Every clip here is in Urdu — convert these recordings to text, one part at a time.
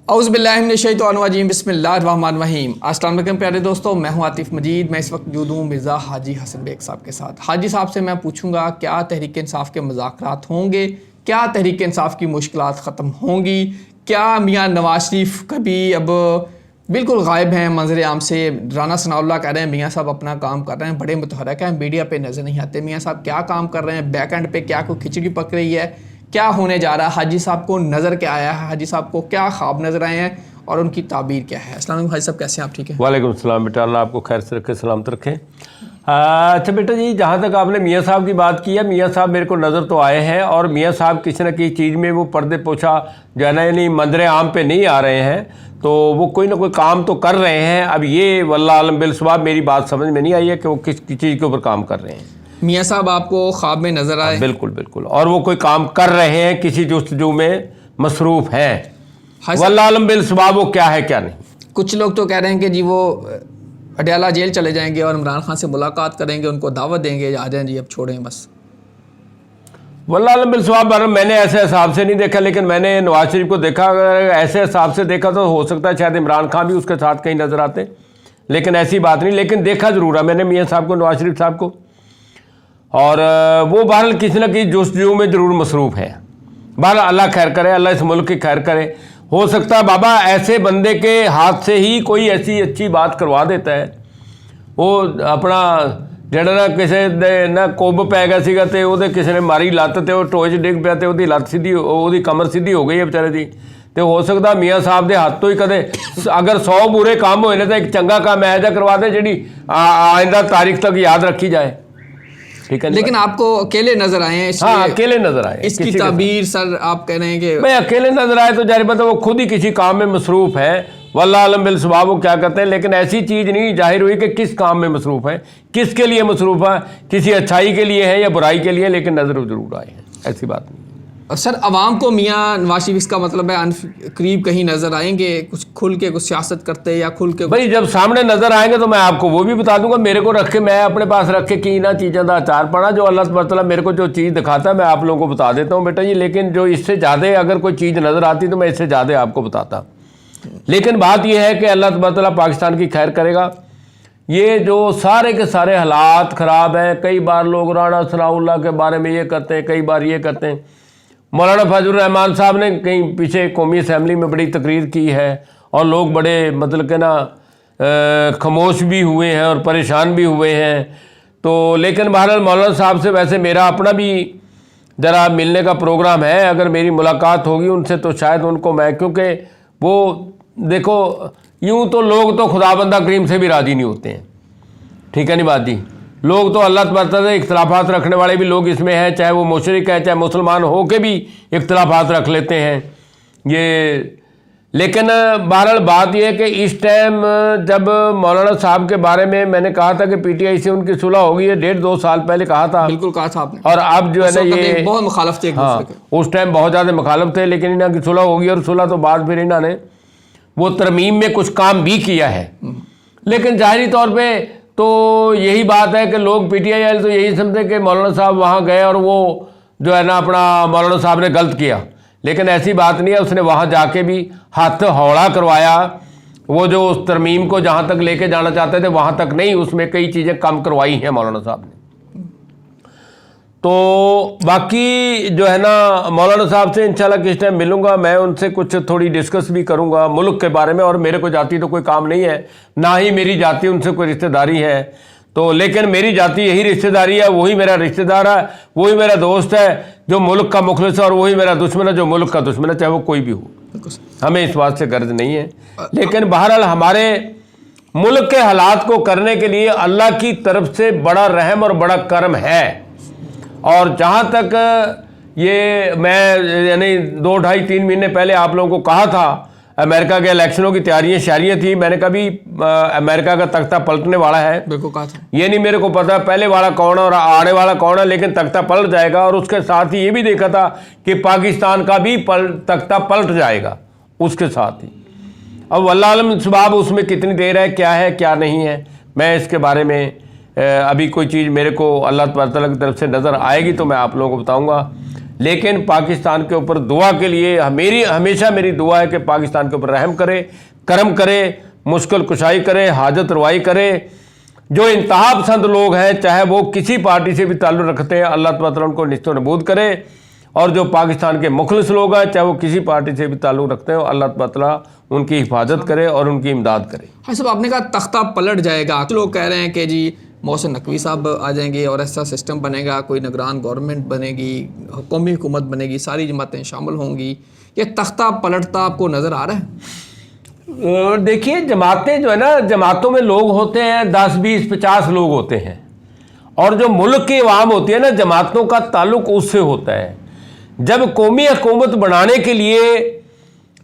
اعوذ باللہ من الشیطان الرجیم بسم اللہ الرحمن الرحیم۔ السلام علیکم پیارے دوستوں، میں ہوں عاطف مجید۔ میں اس وقت موجود ہوں مرزا حاجی حسن بیگ صاحب کے ساتھ۔ حاجی صاحب سے میں پوچھوں گا کیا تحریک انصاف کے مذاکرات ہوں گے، کیا تحریک انصاف کی مشکلات ختم ہوں گی، کیا میاں نواز شریف کبھی اب بالکل غائب ہیں منظر عام سے۔ رانا ثناء اللہ کہہ رہے ہیں میاں صاحب اپنا کام کر رہے ہیں، بڑے متحرک ہیں، میڈیا پہ نظر نہیں آتے۔ میاں صاحب کیا کام کر رہے ہیں، بیک اینڈ پہ کیا کوئی کھچڑی پک رہی ہے، کیا ہونے جا رہا ہے، حاجی صاحب کو نظر کیا آیا ہے، حاجی صاحب کو کیا خواب نظر آئے ہیں اور ان کی تعبیر کیا ہے۔ السلام علیکم حاجی صاحب، کیسے ہیں آپ؟ ٹھیک ہے، وعلیکم السلام بیٹا، اللہ آپ کو خیر سے رکھے، سلامت رکھے۔ اچھا بیٹا جی، جہاں تک آپ نے میاں صاحب کی بات کی ہے، میاں صاحب میرے کو نظر تو آئے ہیں، اور میاں صاحب کسی نہ کسی چیز میں وہ پردے پوچھا جو ہے نا، یعنی منظر عام پہ نہیں آ رہے ہیں، تو وہ کوئی نہ کوئی کام تو کر رہے ہیں۔ اب یہ واللہ عالم بالصواب میری بات سمجھ میں نہیں آئی ہے کہ وہ کس چیز کے اوپر کام کر رہے ہیں۔ میاں صاحب آپ کو خواب میں نظر آئے؟ بالکل بالکل، اور وہ کوئی کام کر رہے ہیں، کسی جستجو میں مصروف ہیں۔ واللہ عالم بالصواب وہ کیا ہے کیا نہیں۔ کچھ لوگ تو کہہ رہے ہیں کہ جی وہ اڈیالہ جیل چلے جائیں گے اور عمران خان سے ملاقات کریں گے، ان کو دعوت دیں گے، آ جائیں جی اب چھوڑیں بس۔ واللہ عالم بالصواب، میں نے ایسے حساب سے نہیں دیکھا، لیکن میں نے نواز شریف کو دیکھا۔ اگر ایسے حساب سے دیکھا تو ہو سکتا ہے شاید عمران خان بھی اس کے ساتھ کہیں نظر آتے، لیکن ایسی بات نہیں۔ لیکن دیکھا ضرور ہے میں نے میاں صاحب کو، نواز شریف صاحب کو، اور وہ بہرحال کسی نہ کسی جستجو میں ضرور مصروف ہے۔ بہرحال اللہ خیر کرے، اللہ اس ملک کی خیر کرے۔ ہو سکتا ہے بابا ایسے بندے کے ہاتھ سے ہی کوئی ایسی اچھی بات کروا دیتا ہے، وہ اپنا ਜਿਹੜਾ ਨਾ ਕਿਸੇ ਦੇ ਨਾ ਕੁੱਬ ਪੈ ਗਿਆ ਸੀਗਾ ਤੇ ਉਹਦੇ ਕਿਸੇ ਨੇ ਮਾਰੀ ਲੱਤ ਤੇ ਉਹ ਟੋਏ 'ਚ ਡਿੱਗ ਪਿਆ ਤੇ ਉਹਦੀ ਲੱਤ ਸਿੱਧੀ, ਉਹਦੀ ਕਮਰ ਸਿੱਧੀ ਹੋ ਗਈ ਹੈ ਵਿਚਾਰੇ ਦੀ। ਤੇ ਹੋ ਸਕਦਾ ਮੀਆਂ ਸਾਹਿਬ ਦੇ ਹੱਥ ਤੋਂ ਹੀ ਕਦੇ ਅਗਰ 100 ਬੁਰੇ ਕੰਮ ਹੋਏ ਨੇ ਤਾਂ ਇੱਕ ਚੰਗਾ ਕੰਮ ਇਹੋ ਜਿਹਾ ਕਰਵਾ ਦੇ ਜਿਹੜੀ ਆਇੰਦਾ ਤਾਰੀਖ ਤੱਕ ਯਾਦ ਰੱਖੀ ਜਾਏ۔ ٹھیک ہے، لیکن آپ کو اکیلے نظر آئے ہیں؟ ہاں اکیلے نظر آئے۔ اس کی تعبیر سر آپ کہہ رہے ہیں کہ بھائی اکیلے نظر آئے تو ظاہر بات ہے وہ خود ہی کسی کام میں مصروف ہے۔ واللہ عالم بالصواب وہ کیا کرتے ہیں، لیکن ایسی چیز نہیں ظاہر ہوئی کہ کس کام میں مصروف ہے، کس کے لیے مصروف ہے، کسی اچھائی کے لیے ہے یا برائی کے لیے، لیکن نظر ضرور آئے ہیں، ایسی بات نہیں۔ سر عوام کو میاں نواز شریف اس کا مطلب ہے قریب کہیں نظر آئیں گے کچھ کھل کے کچھ سیاست کرتے یا کھل کے؟ بھائی جب سامنے نظر آئیں گے تو میں آپ کو وہ بھی بتا دوں گا۔ میرے کو رکھ کے، میں اپنے پاس رکھ کے کی نہ چیزیں کا اچار پڑا، جو اللہ تبارک تعالیٰ میرے کو جو چیز دکھاتا ہے میں آپ لوگوں کو بتا دیتا ہوں بیٹا جی، لیکن جو اس سے زیادہ اگر کوئی چیز نظر آتی تو میں اس سے زیادہ آپ کو بتاتا۔ لیکن بات یہ ہے کہ اللہ تبارک تعالیٰ پاکستان کی خیر کرے گا۔ یہ جو سارے کے سارے حالات خراب ہیں، کئی بار لوگ رانا ثناء اللہ کے بارے میں یہ کرتے ہیں، کئی بار یہ کرتے ہیں۔ مولانا فضل الرحمان صاحب نے کہیں پیچھے قومی اسمبلی میں بڑی تقریر کی ہے، اور لوگ بڑے مطلب کہ نا خاموش بھی ہوئے ہیں اور پریشان بھی ہوئے ہیں۔ تو لیکن بہرحال مولانا صاحب سے ویسے میرا اپنا بھی ذرا ملنے کا پروگرام ہے، اگر میری ملاقات ہوگی ان سے تو شاید ان کو میں، کیونکہ وہ دیکھو یوں تو لوگ تو خدا بندہ کریم سے بھی راضی نہیں ہوتے ہیں، ٹھیک ہے نہیں بات جی۔ لوگ تو اللہ تبارک تعالیٰ سے اختلافات رکھنے والے بھی لوگ اس میں ہیں، چاہے وہ مشرک ہے چاہے مسلمان ہو کے بھی اختلافات رکھ لیتے ہیں یہ۔ لیکن بہرحال بات یہ ہے کہ اس ٹائم جب مولانا صاحب کے بارے میں نے کہا تھا کہ پی ٹی آئی سے ان کی صلح ہوگی، ہے 1.5-2 سال پہلے کہا تھا، بالکل کہا تھا آپ نے، اور اب جو ہے نا یہ بہت مخالف تھے ایک دوسرے کے۔ اس ٹائم بہت زیادہ مخالف تھے، لیکن انہوں کی صلح ہوگی، اور صلح تو بعد پھر انہوں نے وہ ترمیم میں کچھ کام بھی کیا ہے۔ لیکن ظاہری طور پہ تو یہی بات ہے کہ لوگ پی ٹی آئی والے تو یہی سمجھتے کہ مولانا صاحب وہاں گئے اور وہ جو ہے نا اپنا مولانا صاحب نے غلط کیا، لیکن ایسی بات نہیں ہے۔ اس نے وہاں جا کے بھی ہاتھ ہوڑا کروایا، وہ جو اس ترمیم کو جہاں تک لے کے جانا چاہتے تھے وہاں تک نہیں، اس میں کئی چیزیں کم کروائی ہیں مولانا صاحب نے۔ تو باقی جو ہے نا مولانا صاحب سے انشاءاللہ کس ٹائم ملوں گا، میں ان سے کچھ تھوڑی ڈسکس بھی کروں گا ملک کے بارے میں، اور میرے کو جاتی تو کوئی کام نہیں ہے، نہ ہی میری جاتی ان سے کوئی رشتہ داری ہے، تو لیکن میری جاتی یہی رشتہ داری ہے، وہی میرا رشتہ دار ہے، وہی میرا دوست ہے جو ملک کا مخلص ہے، اور وہی میرا دشمن ہے جو ملک کا دشمن ہے، چاہے وہ کوئی بھی ہو۔ ہمیں اس بات سے غرض نہیں ہے، لیکن بہرحال ہمارے ملک کے حالات کو کرنے کے لیے اللہ کی طرف سے بڑا رحم اور بڑا کرم ہے۔ اور جہاں تک یہ میں یعنی 2-2.5-3 مہینے پہلے آپ لوگوں کو کہا تھا، امریکہ کے الیکشنوں کی تیاریاں شاریاں تھیں، میں نے کبھی امریکہ کا تختہ پلٹنے والا ہے، بالکل کہا تھا، یہ نہیں میرے کو پتا پہلے والا کون ہے اور آنے والا کون ہے، لیکن تختہ پلٹ جائے گا، اور اس کے ساتھ ہی یہ بھی دیکھا تھا کہ پاکستان کا بھی تختہ پلٹ جائے گا اس کے ساتھ ہی۔ اب واللہ عالم سباب اس میں کتنی دیر ہے کیا نہیں ہے، میں اس کے بارے میں ابھی کوئی چیز میرے کو اللہ تبارک تعالیٰ کی طرف سے نظر آئے گی تو میں آپ لوگوں کو بتاؤں گا۔ لیکن پاکستان کے اوپر دعا کے لیے ہمیشہ میری دعا ہے کہ پاکستان کے اوپر رحم کرے، کرم کرے، مشکل کشائی کرے، حاجت روائی کرے۔ جو انتہا پسند لوگ ہیں، چاہے وہ کسی پارٹی سے بھی تعلق رکھتے ہیں، اللہ تعالیٰ ان کو نیست و نابود کرے، اور جو پاکستان کے مخلص لوگ ہیں، چاہے وہ کسی پارٹی سے بھی تعلق رکھتے ہیں، اللہ تعالیٰ ان کی حفاظت کرے اور ان کی امداد کرے۔ ہاں صاحب، آپ نے کہا تختہ پلٹ جائے گا، لوگ کہہ رہے ہیں کہ جی محسن نقوی صاحب آ جائیں گے اور ایسا سسٹم بنے گا، کوئی نگران گورنمنٹ بنے گی، قومی حکومت بنے گی، ساری جماعتیں شامل ہوں گی، یہ تختہ پلٹتا آپ کو نظر آ رہا ہے؟ دیکھیے، جماعتیں جو ہے نا، جماعتوں میں لوگ ہوتے ہیں 10 20 50 لوگ ہوتے ہیں، اور جو ملک کی عوام ہوتی ہے نا، جماعتوں کا تعلق اس سے ہوتا ہے۔ جب قومی حکومت بنانے کے لیے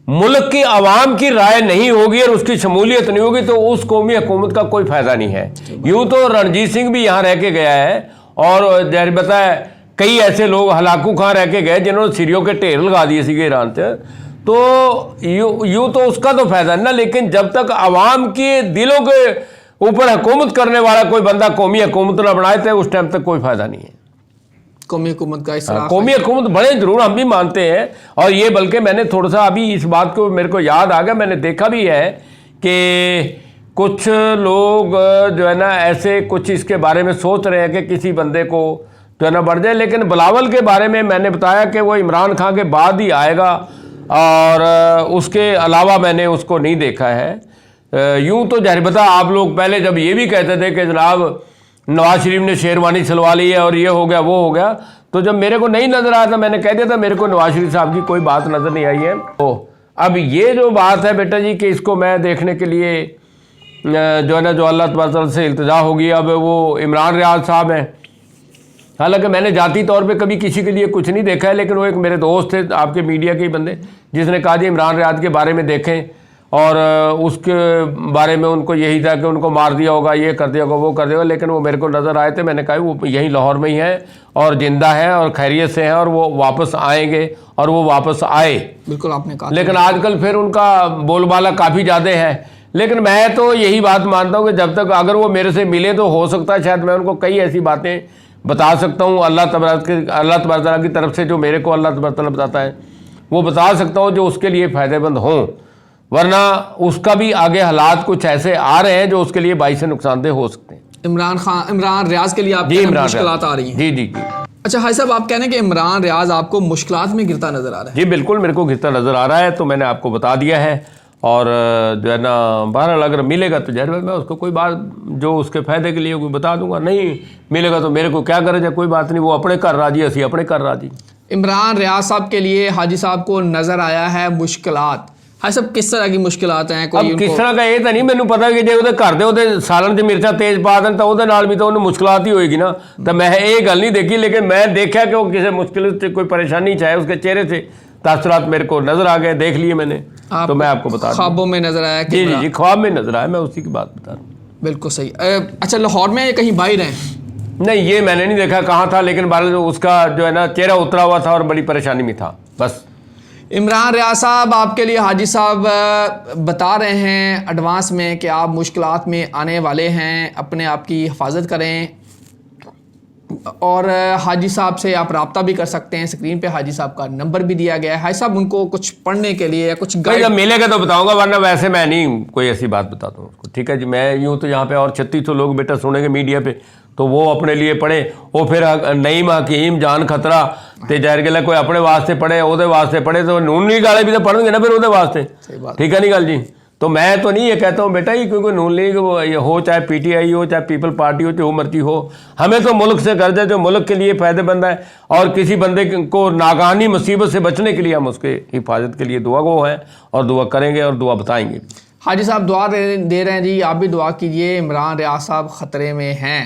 ملک کی عوام کی رائے نہیں ہوگی اور اس کی شمولیت نہیں ہوگی تو اس قومی حکومت کا کوئی فائدہ نہیں ہے۔ یوں تو رنجیت سنگھ بھی یہاں رہ کے گیا ہے، اور ظاہر بات ہے کئی ایسے لوگ، ہلاکو خان رہ کے گئے جنہوں نے سیریوں کے ڈھیر لگا دیے سیگے ایران سے، تو یوں تو اس کا تو فائدہ نہیں نا۔ لیکن جب تک عوام کے دلوں کے اوپر حکومت کرنے والا کوئی بندہ قومی حکومت نہ بنائے تو اس ٹائم تک کوئی فائدہ نہیں ہے۔ قومی حکومت کا اصلاح، قومی حکومت بڑے ضرور، ہم بھی مانتے ہیں، اور یہ بلکہ میں نے تھوڑا سا ابھی اس بات کو میرے کو یاد آ گیا، میں نے دیکھا بھی ہے کہ کچھ لوگ جو ہے نا ایسے کچھ اس کے بارے میں سوچ رہے ہیں کہ کسی بندے کو جو ہے نا بڑھ جائے، لیکن بلاول کے بارے میں نے بتایا کہ وہ عمران خان کے بعد ہی آئے گا، اور اس کے علاوہ میں نے اس کو نہیں دیکھا ہے۔ یوں تو ظاہر بتا، آپ لوگ پہلے جب یہ بھی کہتے تھے کہ جناب نواز شریف نے شیروانی سلوا لی ہے اور یہ ہو گیا وہ ہو گیا، تو جب میرے کو نہیں نظر آیا تھا میں نے کہہ دیا تھا میرے کو نواز شریف صاحب کی کوئی بات نظر نہیں آئی ہے۔ تو اب یہ جو بات ہے بیٹا جی کہ اس کو میں دیکھنے کے لیے جو ہے نا جو اللہ تعالیٰ سے التجا ہوگی، اب وہ عمران ریاض صاحب ہیں، حالانکہ میں نے ذاتی طور پہ کبھی کسی کے لیے کچھ نہیں دیکھا ہے، لیکن وہ ایک میرے دوست تھے آپ کے میڈیا کے ہی بندے، جس نے کہا جی عمران ریاض کے بارے میں دیکھیں، اور اس کے بارے میں ان کو یہی تھا کہ ان کو مار دیا ہوگا، یہ کر دیا ہوگا، وہ کر دیا ہوگا، لیکن وہ میرے کو نظر آئے تھے، میں نے کہا وہ یہیں لاہور میں ہی ہیں اور زندہ ہیں اور خیریت سے ہیں اور وہ واپس آئیں گے، اور وہ واپس آئے۔ بالکل آپ نے کہا، لیکن آج کل پھر ان کا بول بالا کافی زیادہ ہے، لیکن میں تو یہی بات مانتا ہوں کہ جب تک اگر وہ میرے سے ملے تو ہو سکتا ہے شاید میں ان کو کئی ایسی باتیں بتا سکتا ہوں اللہ تبارک تعالیٰ کی طرف سے، جو میرے کو اللہ تبارک تعالیٰ بتاتا ہے وہ بتا سکتا ہوں جو اس کے لیے فائدہ مند ہوں، ورنہ اس کا بھی آگے حالات کچھ ایسے آ رہے ہیں جو اس کے لیے باعث نقصان دہ ہو سکتے ہیں۔ عمران ریاض کے لیے آپ جی، مشکلات آ رہی ہیں؟ جی جی جی۔ اچھا حاج صاحب، آپ کہہ رہے ہیں کہ عمران ریاض آپ کو مشکلات میں گرتا نظر آ رہا ہے؟ جی بالکل، میرے کو گرتا نظر آ رہا ہے، تو میں نے آپ کو بتا دیا ہے، اور جو ہے نا بہرحال اگر ملے گا تو ظاہر میں اس کو کوئی بات جو اس کے فائدے کے لیے کوئی بتا دوں گا، نہیں ملے گا تو میرے کو کیا غرض ہے، کوئی بات نہیں، وہ اپنے کر راضی، اسی اپنے کر راضی۔ عمران ریاض صاحب کے لیے حاجی صاحب کو نظر آیا ہے مشکلات، حاج صاحب کس طرح کی مشکلات ہیں؟ اب کس طرح کا یہ تو نہیں مینوں پتا کہ جے وہ گھر دے وہ سالن چ مرچا تیز پا دیں تو وہ بھی تو انہیں مشکلات ہی ہوئے گی نا، تو میں یہ گل نہیں دیکھی، لیکن میں دیکھا کہ وہ کسی مشکل سے کوئی پریشانی چاہے اس کے چہرے سے تاثرات میرے کو نظر آ گئے، دیکھ لیے میں نے، تو میں آپ کو بتا دوں۔ خوابوں میں نظر آیا؟ جی جی جی، خواب میں نظر آیا، میں اسی کی بات بتا رہا ہوں۔ بالکل صحیح۔ اچھا لاہور میں کہیں باہر ہیں؟ نہیں یہ میں نے نہیں دیکھا کہاں تھا، لیکن بہرحال اس کا جو ہے نا چہرہ اترا ہوا تھا اور بڑی پریشانی میں تھا بس۔ عمران ریاض صاحب آپ کے لیے حاجی صاحب بتا رہے ہیں ایڈوانس میں کہ آپ مشکلات میں آنے والے ہیں، اپنے آپ کی حفاظت کریں، اور حاجی صاحب سے آپ رابطہ بھی کر سکتے ہیں، اسکرین پہ حاجی صاحب کا نمبر بھی دیا گیا ہے، حاجی صاحب ان کو کچھ پڑھنے کے لیے یا کچھ جب ملے گا تو بتاؤں گا، ورنہ ویسے میں نہیں کوئی ایسی بات بتاتا ہوں اس کو، ٹھیک ہے جی۔ میں یوں تو یہاں پہ اور 3600 لوگ بیٹا سنیں گے میڈیا پہ، تو وہ اپنے لیے پڑھے، وہ پھر نعیم حکیم جان خطرہ تے ظاہر گل ہے کوئی اپنے واسطے پڑھے، وہ واسطے پڑھے، تو نون لیگ والے بھی تو پڑھیں گے نا پھر وہ واسطے، ٹھیک ہے نہیں گل جی۔ تو میں تو نہیں یہ کہتا ہوں بیٹا یہ کیونکہ نون لیگ ہو، چاہے پی ٹی آئی ہو، چاہے پیپل پارٹی ہو، چاہے وہ مرضی ہو، ہمیں تو ملک سے غرض ہے جو ملک کے لیے فائدہ مند ہے، اور کسی بندے کو ناگہانی مصیبت سے بچنے کے لیے ہم اس کے حفاظت کے لیے دعا گو ہیں، اور دعا کریں گے اور دعا بتائیں گے۔ حاجی صاحب دعا دے رہے ہیں جی، آپ بھی دعا کیجئے، عمران ریاض صاحب خطرے میں ہیں،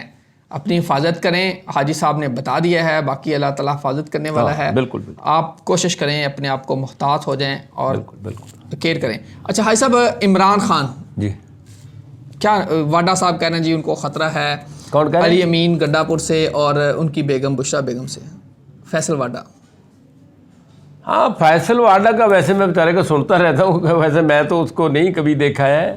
اپنی حفاظت کریں، حاجی صاحب نے بتا دیا ہے، باقی اللہ تعالیٰ حفاظت کرنے والا ہے۔ بالکل آپ کوشش کریں اپنے آپ کو محتاط ہو جائیں اور بالکل کیئر کریں۔ اچھا حاجی صاحب، عمران خان جی کیا واڈا صاحب کہہ رہے ہیں جی ان کو خطرہ ہے، کون کہہ رہے ہیں؟ علی امین گڈا پور سے اور ان کی بیگم بشرا بیگم سے، فیصل واڈا۔ ہاں فیصل واڈا کا ویسے میں بیچارے کو سنتا رہتا ہوں، ویسے میں تو اس کو نہیں کبھی دیکھا ہے،